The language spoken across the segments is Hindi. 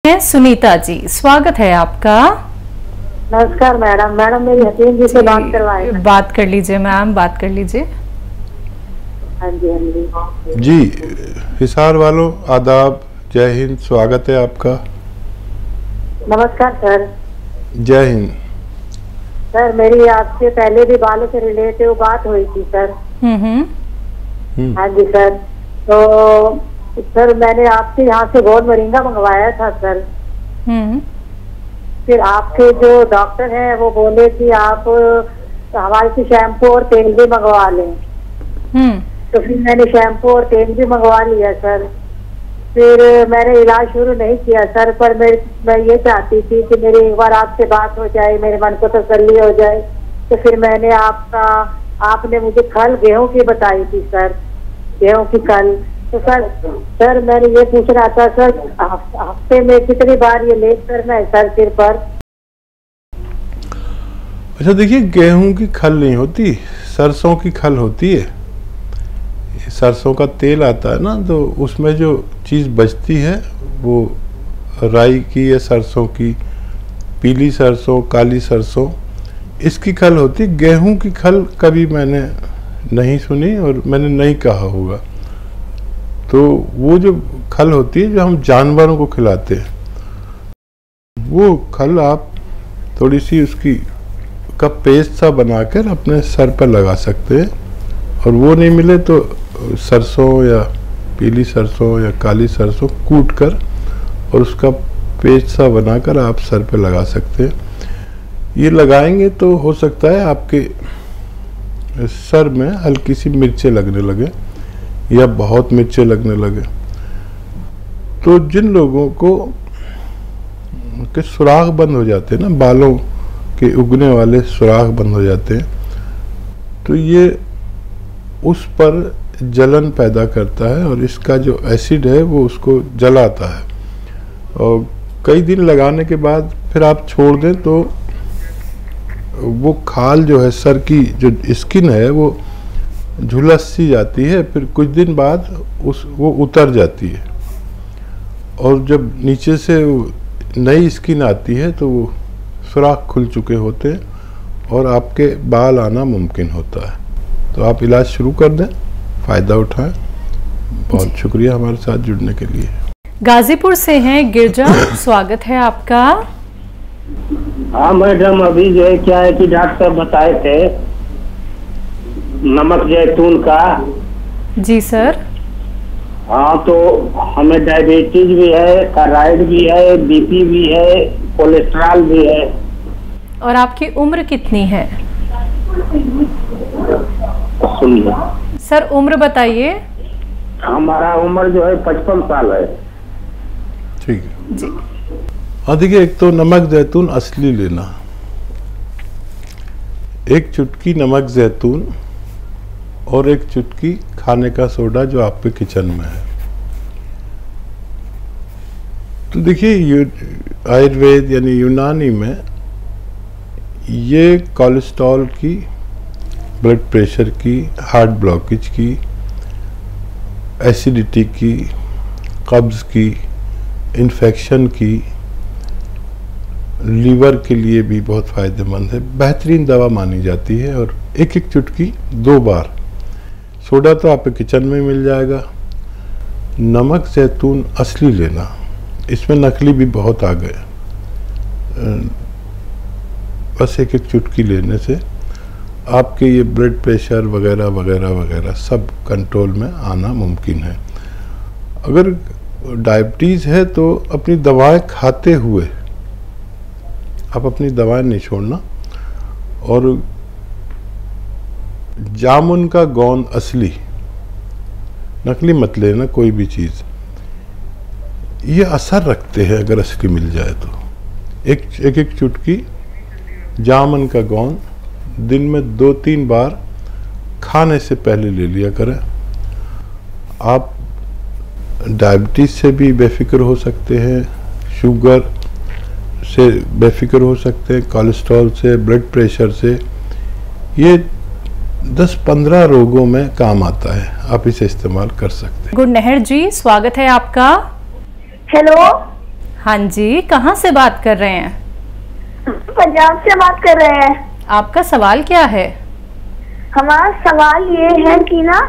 सुनीता जी, स्वागत है आपका। नमस्कार मैडम। मैडम मेरी हसीन जी से बात करवाए। बात कर लीजिए मैम, बात कर लीजिए। हाँ जी, हाँ जी। जी, हिसार वालों आदाब, जय हिंद, स्वागत है आपका। नमस्कार सर। जय हिंद। सर मेरी आपसे पहले भी बालों से रिलेटिव बात हुई थी सर। हाँ जी सर। तो सर मैंने आपके यहाँ से गोंद मोरिंगा मंगवाया था सर। फिर आपके जो डॉक्टर हैं वो बोले कि आप हमारे से शैम्पू और तेल भी मंगवा लें। तो फिर मैंने शैम्पू और तेल भी मंगवा लिया सर। फिर मैंने इलाज शुरू नहीं किया सर, पर मैं ये चाहती थी कि मेरी एक बार आपसे बात हो जाए, मेरे मन को तसल्ली हो जाए। तो फिर मैंने आपने मुझे कल गेहूं की बताई थी सर, गेहूं की कल। तो सर मैंने ये पूछ रहा था सर, हफ्ते में कितनी बार ये लेप करना है सर सिर पर? अच्छा देखिए, गेहूं की खल नहीं होती, सरसों की खल होती है। सरसों का तेल आता है ना, तो उसमें जो चीज़ बचती है वो राई की या सरसों की, पीली सरसों, काली सरसों, इसकी खल होती। गेहूं की खल कभी मैंने नहीं सुनी और मैंने नहीं कहा होगा। तो वो जो खल होती है जो हम जानवरों को खिलाते हैं, वो खल आप थोड़ी सी उसकी का पेस्ट सा बनाकर अपने सर पर लगा सकते हैं। और वो नहीं मिले तो सरसों या पीली सरसों या काली सरसों कूट कर और उसका पेस्ट सा बनाकर आप सर पे लगा सकते हैं। ये लगाएंगे तो हो सकता है आपके सर में हल्की सी मिर्चें लगने लगे या बहुत मिर्चें लगने लगे। तो जिन लोगों को के सुराख बंद हो जाते हैं ना, बालों के उगने वाले सुराख बंद हो जाते हैं, तो ये उस पर जलन पैदा करता है और इसका जो एसिड है वो उसको जलाता है। और कई दिन लगाने के बाद फिर आप छोड़ दें तो वो खाल जो है, सर की जो स्किन है, वो झुलस सी जाती है। फिर कुछ दिन बाद वो उतर जाती है और जब नीचे से नई स्किन आती है तो वो सुराख खुल चुके होते हैं और आपके बाल आना मुमकिन होता है। तो आप इलाज शुरू कर दें, फ़ायदा उठाएं। बहुत शुक्रिया हमारे साथ जुड़ने के लिए। गाजीपुर से हैं गिरजा, स्वागत है आपका। हाँ मैडम, अभी जो है क्या है कि डॉक्टर साहब बताए थे नमक जैतून का। जी सर। हाँ, तो हमें डायबिटीज भी है, थायराइड भी है, बीपी भी है, कोलेस्ट्रॉल भी है। और आपकी उम्र कितनी है? सुनिए सर, उम्र बताइए। हमारा उम्र जो है 55 साल है। ठीक है जी। हाँ देखिए, एक तो नमक जैतून असली लेना, एक चुटकी नमक जैतून और एक चुटकी खाने का सोडा जो आपके किचन में है। तो देखिए, आयुर्वेद यानी यूनानी में ये कोलेस्ट्रॉल की, ब्लड प्रेशर की, हार्ट ब्लॉकेज की, एसिडिटी की, कब्ज़ की, इन्फेक्शन की, लीवर के लिए भी बहुत फ़ायदेमंद है, बेहतरीन दवा मानी जाती है। और एक एक चुटकी 2 बार। सोडा तो आपके किचन में मिल जाएगा। नमक जैतून असली लेना, इसमें नकली भी बहुत आ गए। बस एक एक चुटकी लेने से आपके ये ब्लड प्रेशर वगैरह वगैरह वगैरह सब कंट्रोल में आना मुमकिन है। अगर डायबिटीज़ है तो अपनी दवाएं खाते हुए आप अपनी दवाएं नहीं छोड़ना। और जामुन का गोंद असली, नकली मत लेना कोई भी चीज़। ये असर रखते हैं अगर असली मिल जाए तो। एक एक चुटकी जामुन का गोंद दिन में 2-3 बार खाने से पहले ले लिया करें। आप डायबिटीज़ से भी बेफिक्र हो सकते हैं, शुगर से बेफिक्र हो सकते हैं, कोलेस्ट्रॉल से, ब्लड प्रेशर से। ये 10-15 रोगों में काम आता है, आप इसे इस्तेमाल कर सकते हैं। गुड नहर जी, स्वागत है आपका। हेलो। हाँ जी, कहाँ से बात कर रहे हैं? पंजाब से बात कर रहे हैं। आपका सवाल क्या है? हमारा सवाल ये है कि ना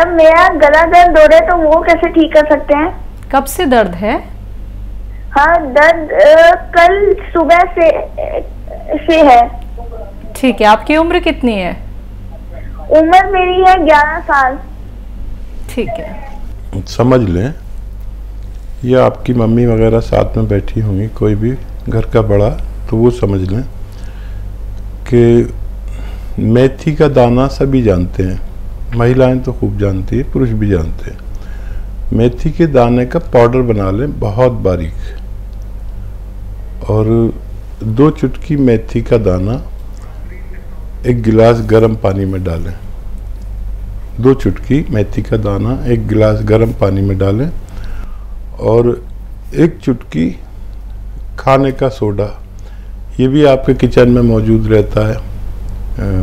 मेरा गला दर्द हो रहा है, तो वो कैसे ठीक कर सकते हैं? कब से दर्द है? हाँ, दर्द कल सुबह से है। ठीक है, आपकी उम्र कितनी है? उम्र मेरी है 11 साल। ठीक है, समझ लें, या आपकी मम्मी वगैरह साथ में बैठी होंगी, कोई भी घर का बड़ा, तो वो समझ लें कि मेथी का दाना सभी जानते हैं, महिलाएं तो खूब जानती है, पुरुष भी जानते हैं। मेथी के दाने का पाउडर बना लें बहुत बारीक, और 2 चुटकी मेथी का दाना 1 गिलास गर्म पानी में डालें। 2 चुटकी मेथी का दाना 1 गिलास गर्म पानी में डालें, और 1 चुटकी खाने का सोडा, ये भी आपके किचन में मौजूद रहता है,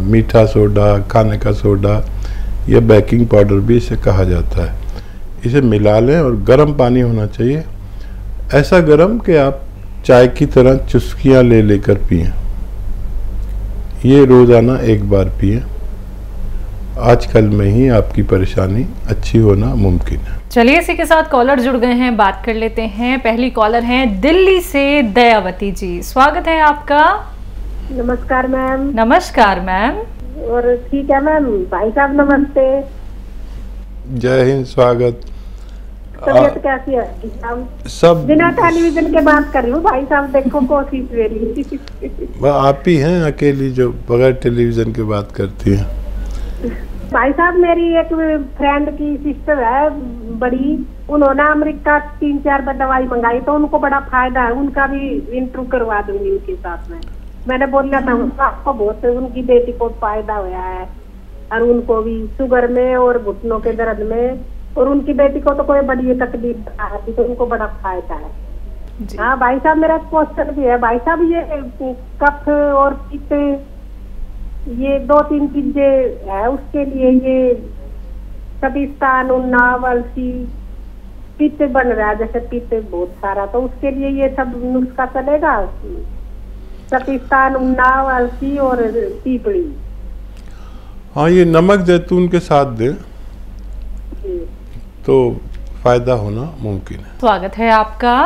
मीठा सोडा, खाने का सोडा या बेकिंग पाउडर भी इसे कहा जाता है। इसे मिला लें और गर्म पानी होना चाहिए, ऐसा गर्म कि आप चाय की तरह चुस्कियाँ ले लेकर पिएं। ये रोज़ाना 1 बार पिएं। आजकल में ही आपकी परेशानी अच्छी होना मुमकिन है। चलिए इसी के साथ कॉलर जुड़ गए हैं, बात कर लेते हैं। पहली कॉलर हैं दिल्ली से दयावती जी, स्वागत है आपका। नमस्कार मैम। नमस्कार मैम। और ठीक है मैम। भाई साहब नमस्ते। जय हिंद, स्वागत। तबीयत कैसी है साहब? सब बिना टेलीविजन के बात कर लूं भाई साहब, देखो कोशिश मेरी। आप ही हैं अकेली जो बगैर टेलीविजन के बात करती हैं। भाई साहब, मेरी एक फ्रेंड की सिस्टर है बड़ी, उन्होंने अमेरिका 3-4 बार दवाई मंगाई, तो उनको बड़ा फायदा है। उनका भी इंटरव्यू करवा दूंगी उनके साथ में। मैंने बोला था आपको, बहुत उनकी बेटी को फायदा हुआ है, और उनको भी शुगर में और घुटनों के दर्द में, और उनकी बेटी को तो कोई बड़ी तकलीफ है, तो उनको बड़ा फायदा है। हाँ भाई साहब, मेरा क्वेश्चन भी है भाई साहब, ये कफ और पित्त, ये 2-3 चीजें है उसके लिए, ये कपिस्तान, उन्नाव, अलसी, पित्त बन रहा है जैसे पित्त बहुत सारा, तो उसके लिए ये सब नुस्खा चलेगा? कपिस्तान, उन्नाव, अलसी और पीपड़ी। हाँ, ये नमक जैतून के साथ दें तो फायदा होना मुमकिन है। स्वागत है आपका।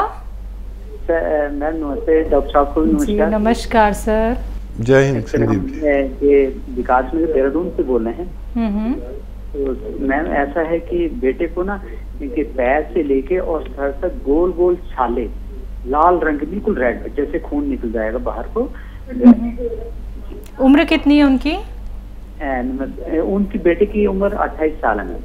मैम नमस्ते, डॉक्टर साहब को जी नमस्कार सर। जय हिंद संदीप जी। ये विकास में देहरादून से बोल रहे हैं। तो मैम ऐसा है कि बेटे को ना इनके पैर से लेके और सर तक गोल गोल छाले, लाल रंग, बिल्कुल रेड, जैसे खून निकल जाएगा बाहर को। उम्र कितनी है उनकी? उनकी बेटे की उम्र 28 साल है।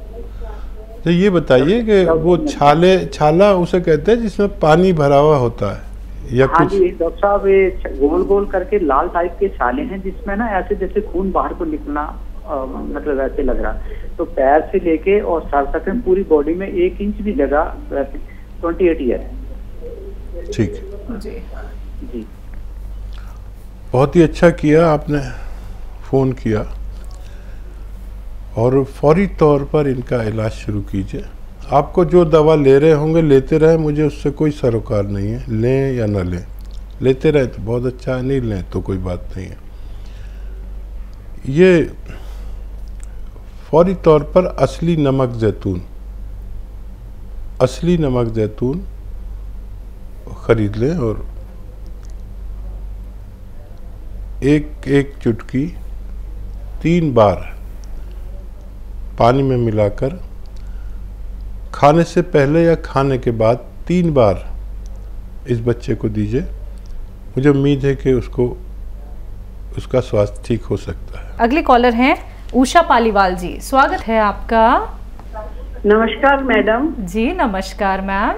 तो ये बताइए कि वो छाला उसे कहते हैं जिसमें पानी भरा हुआ होता है या हाँ कुछ? जी डॉक्टर साहब, ये गोल गोल करके लाल टाइप के छाले हैं जिसमें ना ऐसे जैसे खून बाहर को निकलना, मतलब ऐसे लग रहा। तो पैर से लेके और सर तक में पूरी बॉडी में 1 इंच भी जगह 28 ईयर है। ठीक जी जी, बहुत ही अच्छा किया आपने फ़ोन किया, और फौरी तौर पर इनका इलाज शुरू कीजिए। आपको जो दवा ले रहे होंगे लेते रहे, मुझे उससे कोई सरोकार नहीं है, लें या ना लें। लेते रहे तो बहुत अच्छा है, नहीं लें तो कोई बात नहीं है। ये फौरी तौर पर असली नमक जैतून खरीद लें, और एक चुटकी 3 बार पानी में मिलाकर खाने से पहले या खाने के बाद 3 बार इस बच्चे को दीजिए। मुझे उम्मीद है कि उसका स्वास्थ्य ठीक हो सकता है। अगले कॉलर हैं उषा पालीवाल जी, स्वागत है आपका। नमस्कार मैडम। जी नमस्कार मैम।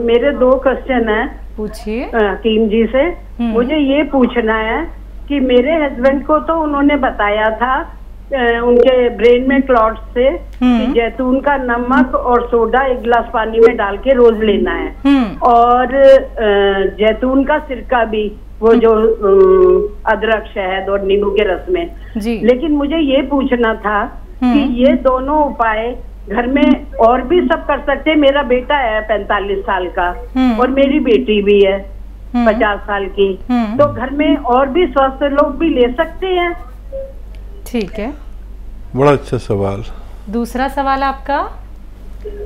मेरे 2 क्वेश्चन हैं, पूछिए हकीम जी से। मुझे ये पूछना है कि मेरे हस्बैंड को तो उन्होंने बताया था उनके ब्रेन में क्लॉट से कि जैतून का नमक और सोडा 1 गिलास पानी में डाल के रोज लेना है, और जैतून का सिरका भी, वो जो अदरक, शहद और नींबू के रस में जी। लेकिन मुझे ये पूछना था कि ये दोनों उपाय घर में और भी सब कर सकते हैं। मेरा बेटा है 45 साल का और मेरी बेटी भी है 50 साल की, तो घर में और भी स्वस्थ लोग भी ले सकते हैं। ठीक है, बड़ा अच्छा सवाल। दूसरा सवाल आपका?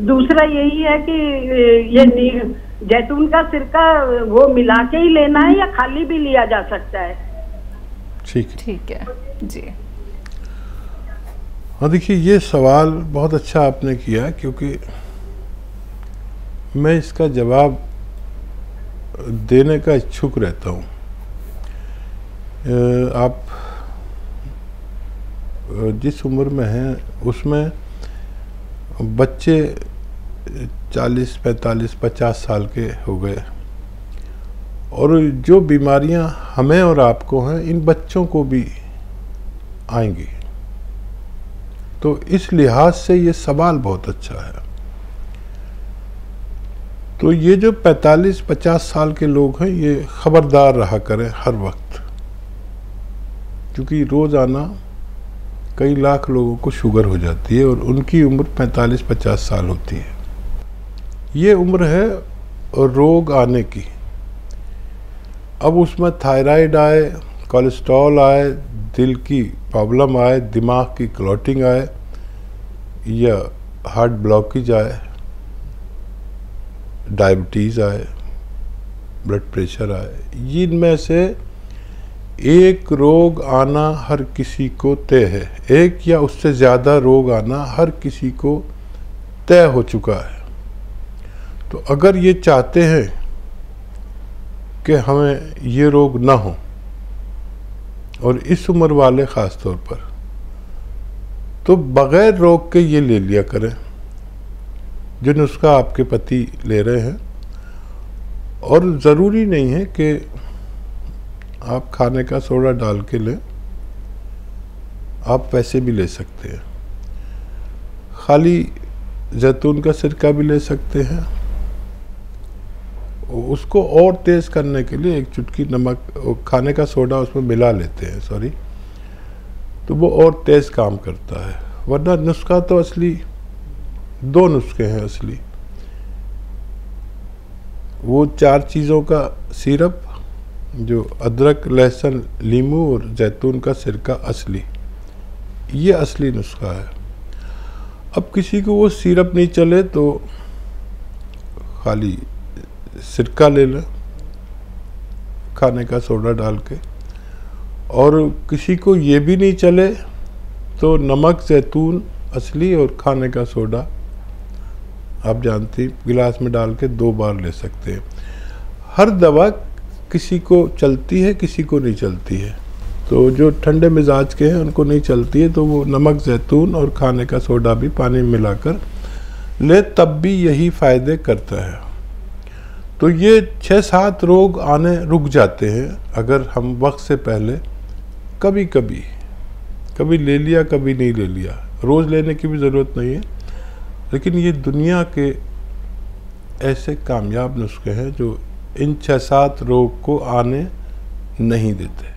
दूसरा यही है कि ये जैतून का सिरका वो मिला के ही लेना है या खाली भी लिया जा सकता है? ठीक है जी। हाँ, देखिए ये सवाल बहुत अच्छा आपने किया, क्योंकि मैं इसका जवाब देने का इच्छुक रहता हूँ। आप जिस उम्र में हैं उसमें बच्चे 40, 45, 50 साल के हो गए, और जो बीमारियां हमें और आपको हैं इन बच्चों को भी आएंगी। तो इस लिहाज से ये सवाल बहुत अच्छा है। तो ये जो 45-50 साल के लोग हैं ये खबरदार रहा करें हर वक्त, क्योंकि रोज़ाना कई लाख लोगों को शुगर हो जाती है और उनकी उम्र 45-50 साल होती है। ये उम्र है रोग आने की। अब उसमें थायराइड आए, कोलेस्ट्रॉल आए, दिल की प्रॉब्लम आए, दिमाग की क्लॉटिंग आए, या हार्ट ब्लॉकेज आए, डायबिटीज़ आए, ब्लड प्रेशर आए, इनमें से एक रोग आना हर किसी को तय है। एक या उससे ज़्यादा रोग आना हर किसी को तय हो चुका है। तो अगर ये चाहते हैं कि हमें ये रोग ना हो, और इस उम्र वाले ख़ास तौर पर, तो बग़ैर रोग के ये ले लिया करें जो नुस्खा आपके पति ले रहे हैं। और ज़रूरी नहीं है कि आप खाने का सोडा डाल के लें, आप वैसे भी ले सकते हैं। खाली जैतून का सिरका भी ले सकते हैं। उसको और तेज़ करने के लिए एक चुटकी नमक, खाने का सोडा उसमें मिला लेते हैं, सॉरी, तो वो और तेज़ काम करता है। वरना नुस्खा तो असली 2 नुस्खे हैं असली। वो 4 चीज़ों का सिरप जो अदरक, लहसुन, नींबू और जैतून का सिरका असली, ये असली नुस्खा है। अब किसी को वो सिरप नहीं चले तो खाली सिरका ले लें खाने का सोडा डाल के, और किसी को ये भी नहीं चले तो नमक, जैतून असली और खाने का सोडा आप जानती गिलास में डाल के 2 बार ले सकते हैं। हर दवा किसी को चलती है, किसी को नहीं चलती है। तो जो ठंडे मिजाज के हैं उनको नहीं चलती है, तो वो नमक, जैतून और खाने का सोडा भी पानी में मिलाकर ले, तब भी यही फ़ायदे करता है। तो ये 6-7 रोग आने रुक जाते हैं अगर हम वक्त से पहले कभी ले लिया, कभी नहीं ले लिया। रोज़ लेने की भी ज़रूरत नहीं है, लेकिन ये दुनिया के ऐसे कामयाब नुस्खे हैं जो इन 6-7 रोग को आने नहीं देते।